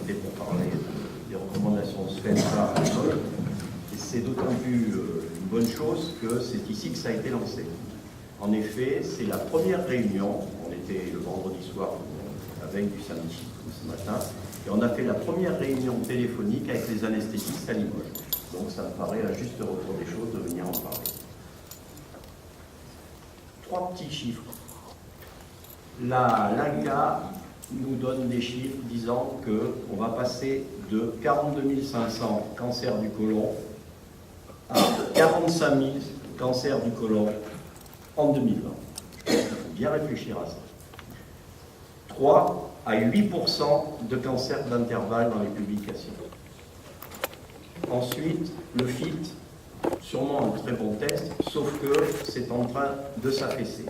profiter pour parler des recommandations SFENSA à Limoges. Et c'est d'autant plus une bonne chose que c'est ici que ça a été lancé. En effet, c'est la première réunion, on était le vendredi soir, la veille du samedi, ce matin, et on a fait la première réunion téléphonique avec les anesthésistes à Limoges. Donc ça me paraît à juste retour des choses de venir en parler. 3 petits chiffres. L'ANCA nous donne des chiffres disant qu'on va passer de 42 500 cancers du côlon à 45 000 cancers du côlon en 2020. Il faut bien réfléchir à ça. 3 à 8% de cancers d'intervalle dans les publications. Ensuite, le FIT, sûrement un très bon test, sauf que c'est en train de s'affaisser.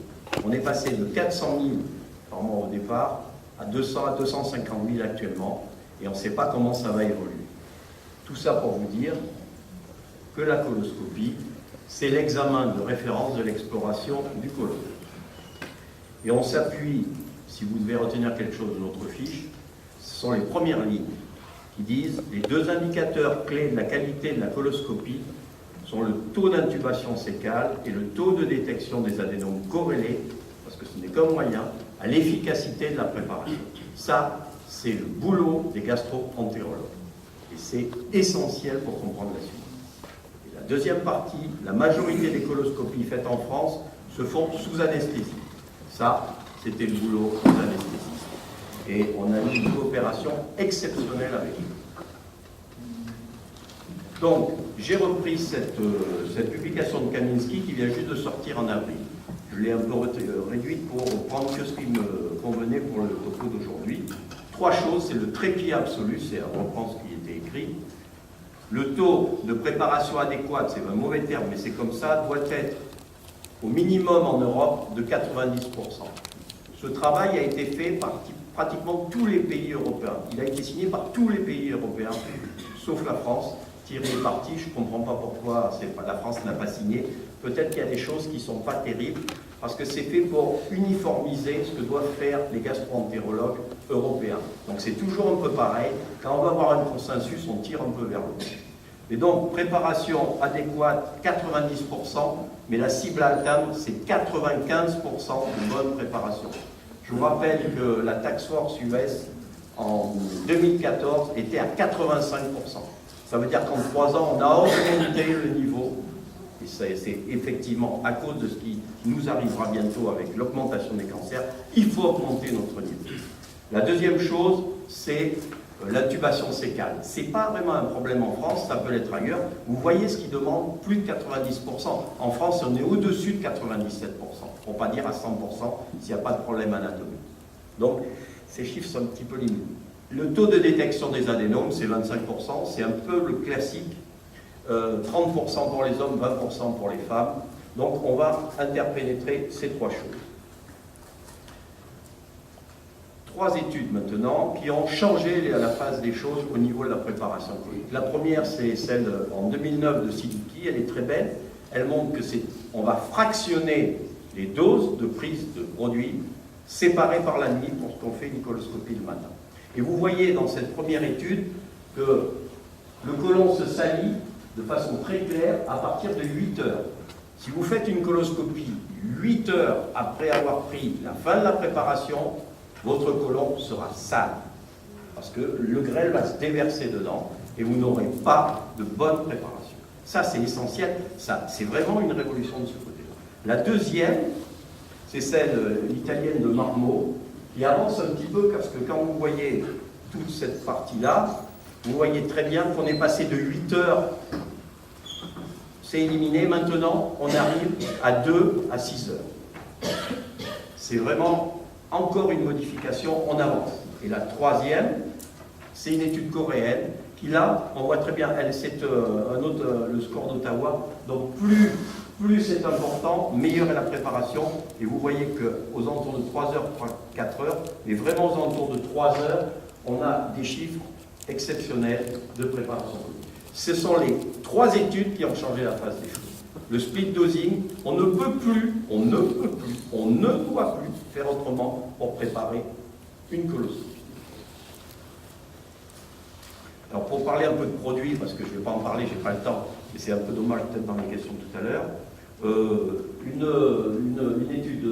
On est passé de 400 000 par mois au départ à 200 à 250 000 actuellement, et on ne sait pas comment ça va évoluer. Tout ça pour vous dire que la coloscopie, c'est l'examen de référence de l'exploration du côlon. Et on s'appuie, si vous devez retenir quelque chose de notre fiche, ce sont les premières lignes qui disent les 2 indicateurs clés de la qualité de la coloscopie sont le taux d'intubation sécale et le taux de détection des adénomes corrélés, parce que ce n'est qu'un moyen, à l'efficacité de la préparation. Ça, c'est le boulot des gastro-entérologues. Et c'est essentiel pour comprendre la suite. Et la deuxième partie, la majorité des coloscopies faites en France se font sous anesthésie. Ça, c'était le boulot des anesthésistes. Et on a eu une coopération exceptionnelle avec eux. Donc, j'ai repris cette publication de Kaminski qui vient juste de sortir en avril. Je l'ai un peu réduite pour prendre que ce qui me convenait pour le topo d'aujourd'hui. 3 choses, c'est le trépied absolu, c'est à reprendre ce qui était écrit. Le taux de préparation adéquate, c'est un mauvais terme, mais c'est comme ça, doit être au minimum en Europe de 90%. Ce travail a été fait par pratiquement tous les pays européens. Il a été signé par tous les pays européens, sauf la France. Thierry est parti, je ne comprends pas pourquoi la France n'a pas signé. Peut-être qu'il y a des choses qui ne sont pas terribles, parce que c'est fait pour uniformiser ce que doivent faire les gastro-entérologues européens. Donc c'est toujours un peu pareil. Quand on va avoir un consensus, on tire un peu vers le haut. Et donc, préparation adéquate, 90%, mais la cible à atteindre, c'est 95% de bonne préparation. Je vous rappelle que la Task Force US, en 2014, était à 85%. Ça veut dire qu'en 3 ans, on a augmenté le niveau. Et c'est effectivement à cause de ce qui nous arrivera bientôt avec l'augmentation des cancers, il faut augmenter notre niveau. La deuxième chose, c'est l'intubation sécale. Ce n'est pas vraiment un problème en France, ça peut l'être ailleurs. Vous voyez ce qui demande plus de 90%. En France, on est au-dessus de 97%, pour ne pas dire à 100% s'il n'y a pas de problème anatomique. Donc, ces chiffres sont un petit peu limités. Le taux de détection des adénomes, c'est 25%, c'est un peu le classique. 30% pour les hommes, 20% pour les femmes. Donc, on va interpénétrer ces 3 choses. 3 études maintenant qui ont changé la phase des choses au niveau de la préparation clinique. La première, c'est celle en 2009 de Siddiqui, elle est très belle. Elle montre que on va fractionner les doses de prise de produits séparées par la nuit pour ce qu'on fait une coloscopie le matin. Et vous voyez dans cette première étude que le côlon se salit de façon très claire à partir de 8 heures. Si vous faites une coloscopie 8 heures après avoir pris la fin de la préparation, votre côlon sera sale, parce que le grêle va se déverser dedans et vous n'aurez pas de bonne préparation. Ça, c'est essentiel, ça, c'est vraiment une révolution de ce côté-là. La deuxième, c'est celle italienne de Marmo, qui avance un petit peu, parce que quand vous voyez toute cette partie-là, vous voyez très bien qu'on est passé de 8 heures, c'est éliminé, maintenant on arrive à 2 à 6 heures. C'est vraiment encore une modification en avance. Et la troisième, c'est une étude coréenne qui là, on voit très bien, c'est le score d'Ottawa, donc plus c'est important, meilleure est la préparation, et vous voyez qu'aux alentours de 3 heures, 4 heures, mais vraiment aux alentours de 3 heures, on a des chiffres exceptionnels de préparation. Ce sont les 3 études qui ont changé la phase des choses. Le split dosing, on ne doit plus faire autrement pour préparer une coloscopie. Alors pour parler un peu de produits, parce que je ne vais pas en parler, je n'ai pas le temps, et c'est un peu dommage peut-être dans les questions tout à l'heure, une étude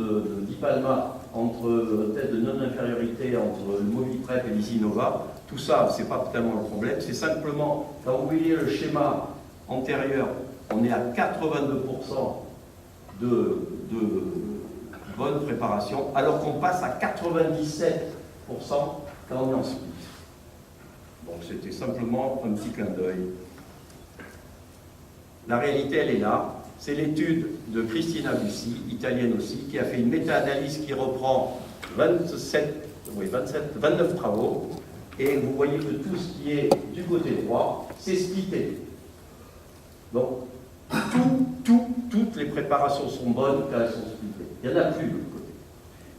d'IPALMA entre test de non-infériorité entre le Moviprep et l'Isinova, tout ça, ce n'est pas tellement le problème, c'est simplement, quand vous voyez le schéma antérieur, on est à 82% de bonne préparation, alors qu'on passe à 97% quand on est en split. Donc c'était simplement un petit clin d'œil. La réalité, elle est là. C'est l'étude de Cristina Bussi, italienne aussi, qui a fait une méta-analyse qui reprend 29 travaux. Et vous voyez que tout ce qui est du côté droit, c'est splitté. Donc, toutes les préparations sont bonnes quand elles sont splittées. Il n'y en a plus de l'autre côté.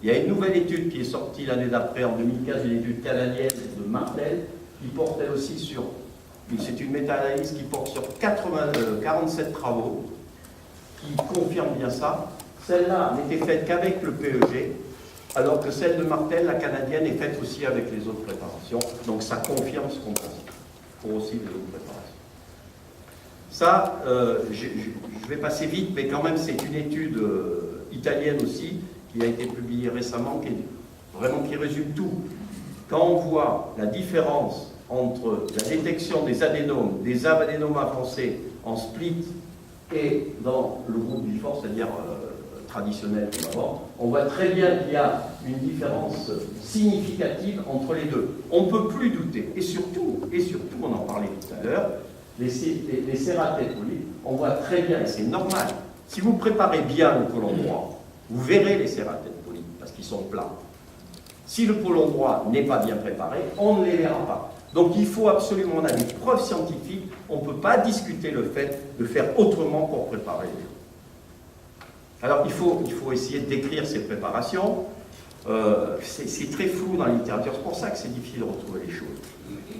Il y a une nouvelle étude qui est sortie l'année d'après, en 2015, une étude canadienne de Martel, qui porte elle aussi sur, c'est une méta-analyse qui porte sur 47 travaux, qui confirme bien ça. Celle-là n'était faite qu'avec le PEG, alors que celle de Martel, la canadienne, est faite aussi avec les autres préparations. Donc ça confirme ce qu'on pense pour aussi les autres préparations. Ça, je vais passer vite, mais quand même c'est une étude italienne aussi, qui a été publiée récemment, qui résume tout. Quand on voit la différence entre la détection des adénomes, des adénomas français en split et dans le groupe Bifor, c'est-à-dire traditionnel comme avant, on voit très bien qu'il y a une différence significative entre les deux. On ne peut plus douter. Et surtout, on en parlait tout à l'heure, les sératètes polypes, on voit très bien, et c'est normal, si vous préparez bien le côlon droit, vous verrez les sératètes polypes, parce qu'ils sont plats. Si le côlon droit n'est pas bien préparé, on ne les verra pas. Donc il faut absolument, on a des preuves scientifiques, on ne peut pas discuter le fait de faire autrement pour préparer les choses. Alors il faut essayer de décrire ces préparations. C'est très flou dans la littérature, c'est pour ça que c'est difficile de retrouver les choses.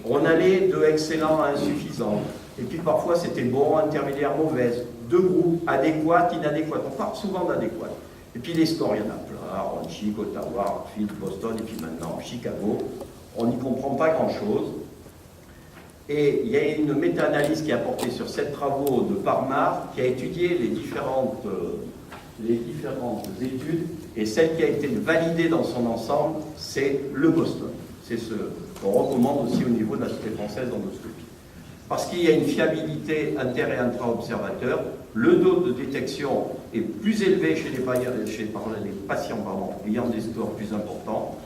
On allait de excellent à insuffisant, et puis parfois c'était bon, intermédiaire, mauvaise, deux groupes, adéquate, inadéquate. On parle souvent d'adéquate. Et puis les scores, il y en a plein, Ronchik, Ottawa, Hartfield, Boston, et puis maintenant Chicago. On n'y comprend pas grand-chose. Et il y a une méta-analyse qui a porté sur 7 travaux de Parmar, qui a étudié les différentes études, et celle qui a été validée dans son ensemble, c'est le Boston. C'est ce qu'on recommande aussi au niveau de la Société française d'endoscopie. Parce qu'il y a une fiabilité inter- et intra-observateur, le taux de détection est plus élevé chez les patients ayant des scores plus importants,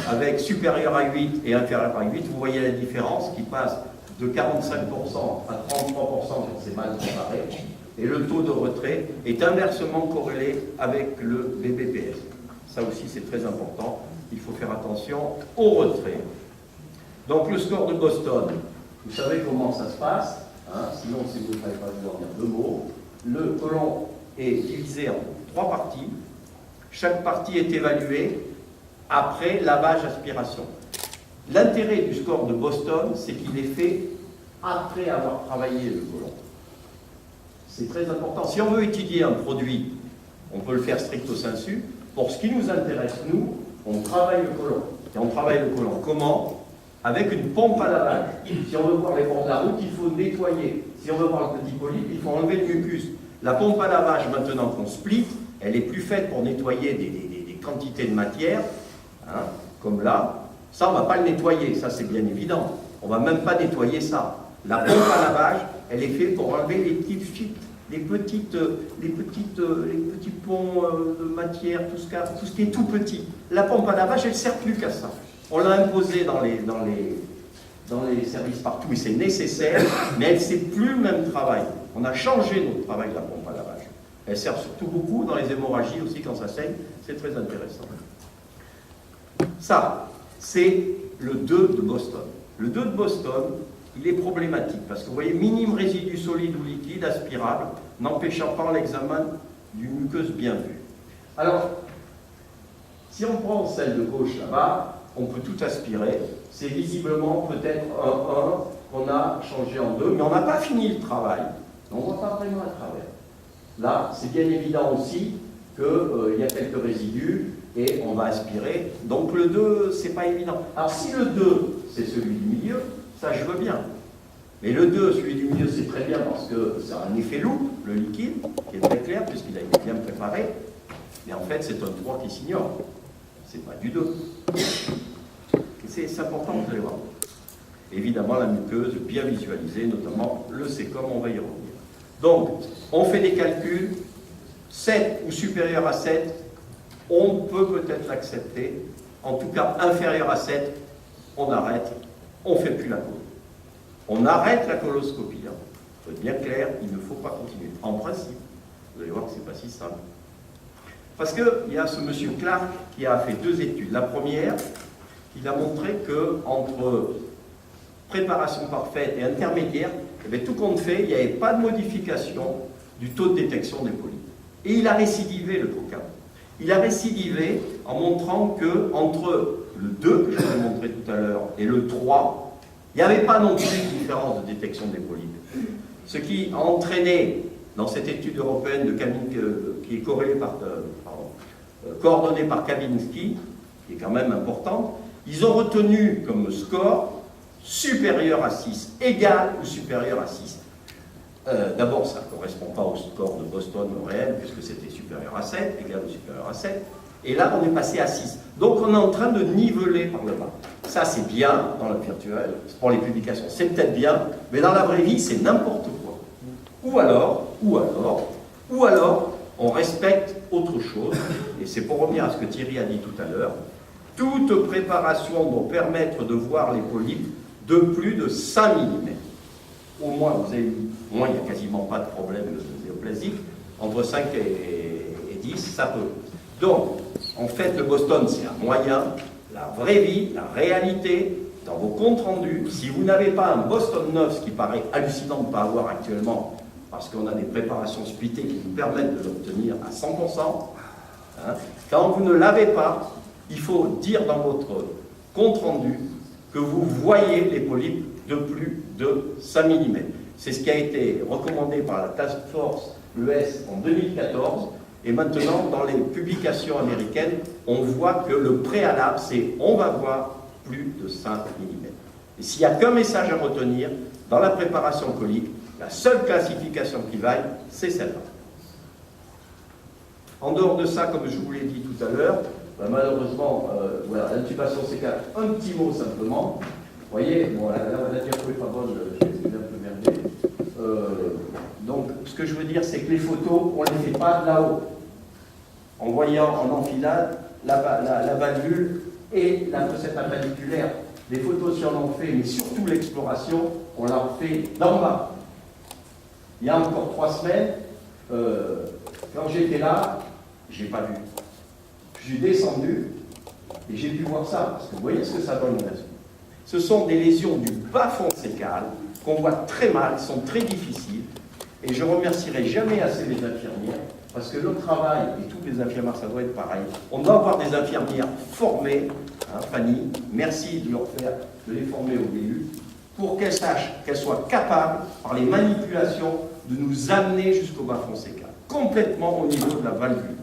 avec supérieur à 8 et inférieur à 8, vous voyez la différence qui passe de 45% à 33% quand c'est mal préparé, et le taux de retrait est inversement corrélé avec le BBPS. Ça aussi c'est très important, il faut faire attention au retrait. Donc le score de Boston, vous savez comment ça se passe, hein, sinon si vous ne savez pas, je vais en dire 2 mots. Le côlon est divisé en 3 parties, chaque partie est évaluée après lavage-aspiration. L'intérêt du score de Boston, c'est qu'il est fait après avoir travaillé le côlon. C'est très important. Si on veut étudier un produit, on peut le faire stricto sensu. Pour ce qui nous intéresse, nous, on travaille le côlon. Et on travaille le côlon comment? Avec une pompe à lavage. Si on veut voir les bords de la route, il faut nettoyer. Si on veut voir le petit polype, il faut enlever le mucus. La pompe à lavage, maintenant qu'on split, elle est plus faite pour nettoyer des quantités de matière, hein, comme là. Ça, on ne va pas le nettoyer, ça c'est bien évident. On ne va même pas nettoyer ça. La pompe à lavage, elle est faite pour enlever les petites fuites, les petits ponts de matière, tout ce qui est tout petit. La pompe à lavage, elle ne sert plus qu'à ça. On l'a imposée dans les services partout et c'est nécessaire, mais elle ne fait plus le même travail. On a changé notre travail de la pompe à lavage. Elle sert surtout beaucoup dans les hémorragies aussi quand ça saigne, c'est très intéressant. Ça, c'est le 2 de Boston. Le 2 de Boston, il est problématique parce que vous voyez, minime résidu solide ou liquide aspirable, n'empêchant pas l'examen d'une muqueuse bien vue. Alors, si on prend celle de gauche là-bas, on peut tout aspirer. C'est visiblement peut-être un 1 qu'on a changé en 2, mais on n'a pas fini le travail. On ne voit pas vraiment à travers. Là, c'est bien évident aussi qu'il y a quelques résidus et on va aspirer. Donc le 2, c'est pas évident. Alors si le 2, c'est celui du milieu, ça je veux bien. Mais le 2, celui du milieu, c'est très bien parce que ça a un effet loupe, le liquide, qui est très clair puisqu'il a été bien préparé. Mais en fait, c'est un 3 qui s'ignore. C'est pas du 2. C'est important, vous allez voir. Évidemment, la muqueuse, bien visualisée, notamment le sécom, on va y revenir. Donc, on fait des calculs, 7 ou supérieur à 7, on peut peut-être l'accepter. En tout cas, inférieur à 7, on arrête, on ne fait plus la colo. On arrête la coloscopie. Il faut être bien clair, il ne faut pas continuer. En principe, vous allez voir que ce n'est pas si simple. Parce qu'il y a ce monsieur Clark qui a fait 2 études. La première, il a montré qu'entre préparation parfaite et intermédiaire, eh bien, tout compte fait, il n'y avait pas de modification du taux de détection des polypes. Et il a récidivé, le coquin. Il a récidivé en montrant qu'entre le 2, que je vous ai montré tout à l'heure, et le 3, il n'y avait pas non plus de différence de détection des polypes. Ce qui a entraîné, dans cette étude européenne de qui est coordonnée par Kaminski, qui est quand même importante, ils ont retenu comme score supérieur à 6, égal ou supérieur à 6. D'abord, ça ne correspond pas au score de Boston réel, puisque c'était supérieur à 7, égal ou supérieur à 7. Et là, on est passé à 6. Donc, on est en train de niveler par le bas. Ça, c'est bien dans le virtuel, pour les publications, c'est peut-être bien, mais dans la vraie vie, c'est n'importe quoi. Ou alors, on respecte autre chose, et c'est pour revenir à ce que Thierry a dit tout à l'heure, toute préparation doit permettre de voir les polypes de plus de 5 mm. Au moins, vous avez dit, il n'y a quasiment pas de problème néoplasique. Entre 5 et 10, ça peut. Donc, en fait, le Boston, c'est un moyen. La vraie vie, la réalité, dans vos comptes rendus, si vous n'avez pas un Boston 9, ce qui paraît hallucinant de ne pas avoir actuellement, parce qu'on a des préparations splittées qui nous permettent de l'obtenir à 100%, hein, quand vous ne l'avez pas, il faut dire dans votre compte rendu que vous voyez les polypes de plus de 5 mm. C'est ce qui a été recommandé par la Task Force ES en 2014, et maintenant, dans les publications américaines, on voit que le préalable, c'est on va voir plus de 5 mm. Et s'il n'y a qu'un message à retenir, dans la préparation colique, la seule classification qui vaille, c'est celle-là. En dehors de ça, comme je vous l'ai dit tout à l'heure, malheureusement, voilà, l'intubation sécale, un petit mot simplement. Vous voyez, bon, la diapo n'est pas bonne, je vais essayer un peu merder. Donc, ce que je veux dire, c'est que les photos, on ne les fait pas de là-haut. En voyant en enfilade la valvule et la fossette appenniculaire. Les photos, si on en fait, mais surtout l'exploration, on la fait d'en bas. Il y a encore 3 semaines, quand j'étais là, je n'ai pas vu. Je suis descendu et j'ai pu voir ça, parce que vous voyez ce que ça donne là-dessus. Ce sont des lésions du bas fond sécal qu'on voit très mal, sont très difficiles, et je ne remercierai jamais assez les infirmières, parce que le travail, et toutes les infirmières, ça doit être pareil, on doit avoir des infirmières formées, hein, Fanny, merci de les former au début, pour qu'elles sachent, qu'elles soient capables, par les manipulations, de nous amener jusqu'au bas fond sécal, complètement au niveau de la valvule.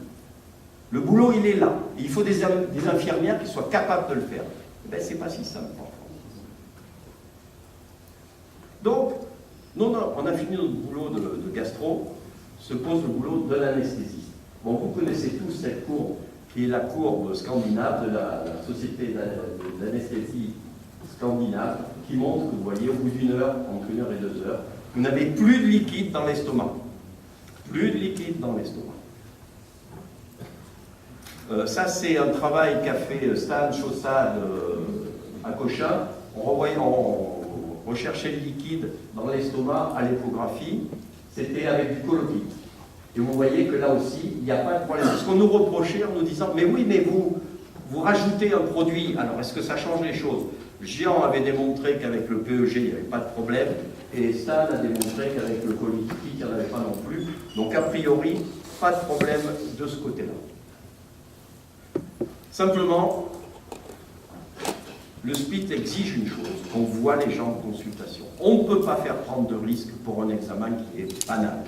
Le boulot, il est là. Et il faut des infirmières qui soient capables de le faire. Eh bien, c'est pas si simple en France. Donc, on a fini notre boulot de gastro, se pose le boulot de l'anesthésiste. Bon, vous connaissez tous cette courbe, qui est la courbe scandinave de la Société d'anesthésie scandinave, qui montre que vous voyez, au bout d'une heure, entre 1 heure et 2 heures, vous n'avez plus de liquide dans l'estomac. Plus de liquide dans l'estomac. Ça, c'est un travail qu'a fait Stan Chaussade à Cochin. On recherchait le liquide dans l'estomac à l'échographie. C'était avec du colloquide. Et vous voyez que là aussi, il n'y a pas de problème. Ce qu'on nous reprochait en nous disant, mais oui, mais vous rajoutez un produit, alors est-ce que ça change les choses? Jean avait démontré qu'avec le PEG, il n'y avait pas de problème. Et Stan a démontré qu'avec le colloquide, il n'y en avait pas non plus. Donc, a priori, pas de problème de ce côté-là. Simplement, le SPIT exige une chose, qu'on voit les gens en consultation. On ne peut pas faire prendre de risques pour un examen qui est banal.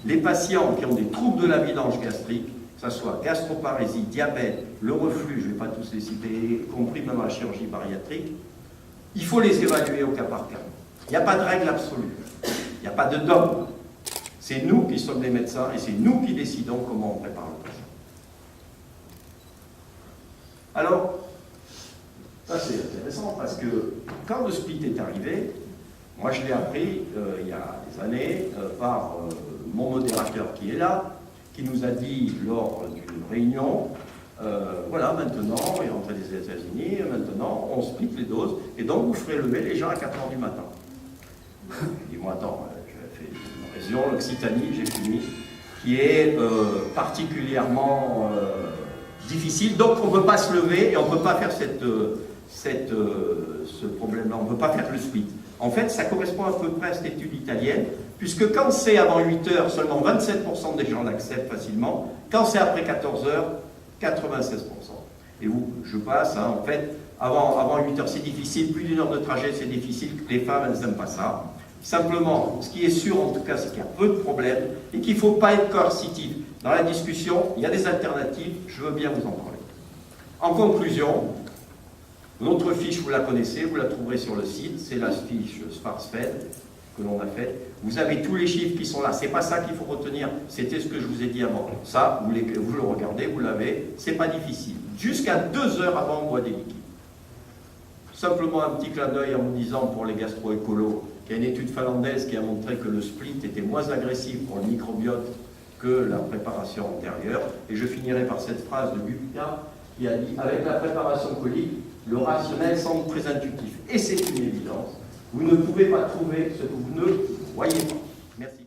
Les patients qui ont des troubles de la vidange gastrique, que ce soit gastroparésie, diabète, le reflux, je ne vais pas tous les citer, y compris même la chirurgie bariatrique, il faut les évaluer au cas par cas. Il n'y a pas de règle absolue. Il n'y a pas de dogme. C'est nous qui sommes les médecins et c'est nous qui décidons comment on prépare le patient. Alors, ça c'est intéressant parce que quand le split est arrivé, moi je l'ai appris il y a des années par mon modérateur qui est là, qui nous a dit lors d'une réunion, voilà, maintenant, il est rentré des États-Unis, maintenant on split les doses, et donc vous ferez lever les gens à 4 h du matin. Dis-moi, attends, j'ai fait une région, l'Occitanie, j'ai fini, qui est particulièrement difficile, donc on ne peut pas se lever et on ne peut pas faire ce problème-là, on ne peut pas faire le split. En fait, ça correspond à peu près à cette étude italienne, puisque quand c'est avant 8 h, seulement 27% des gens l'acceptent facilement, quand c'est après 14 h, 96%. Et où je passe, hein, en fait, avant 8 h c'est difficile, plus d'1 heure de trajet c'est difficile, les femmes elles n'aiment pas ça. Simplement, ce qui est sûr en tout cas, c'est qu'il y a peu de problèmes et qu'il ne faut pas être coercitif. Dans la discussion, il y a des alternatives, je veux bien vous en parler. En conclusion, notre fiche, vous la connaissez, vous la trouverez sur le site, c'est la fiche SPARS-FED que l'on a faite. Vous avez tous les chiffres qui sont là, c'est pas ça qu'il faut retenir, c'était ce que je vous ai dit avant. Ça, vous le regardez, vous l'avez, c'est pas difficile. Jusqu'à 2 heures avant, on boit des liquides. Simplement un petit clin d'œil en vous disant pour les gastro-écolos qu'il y a une étude finlandaise qui a montré que le split était moins agressif pour le microbiote que la préparation antérieure. Et je finirai par cette phrase de Bupica qui a dit « Avec la préparation colique, le rationnel semble très intuitif. » Et c'est une évidence. Vous ne pouvez pas trouver ce que vous ne voyez pas. Merci.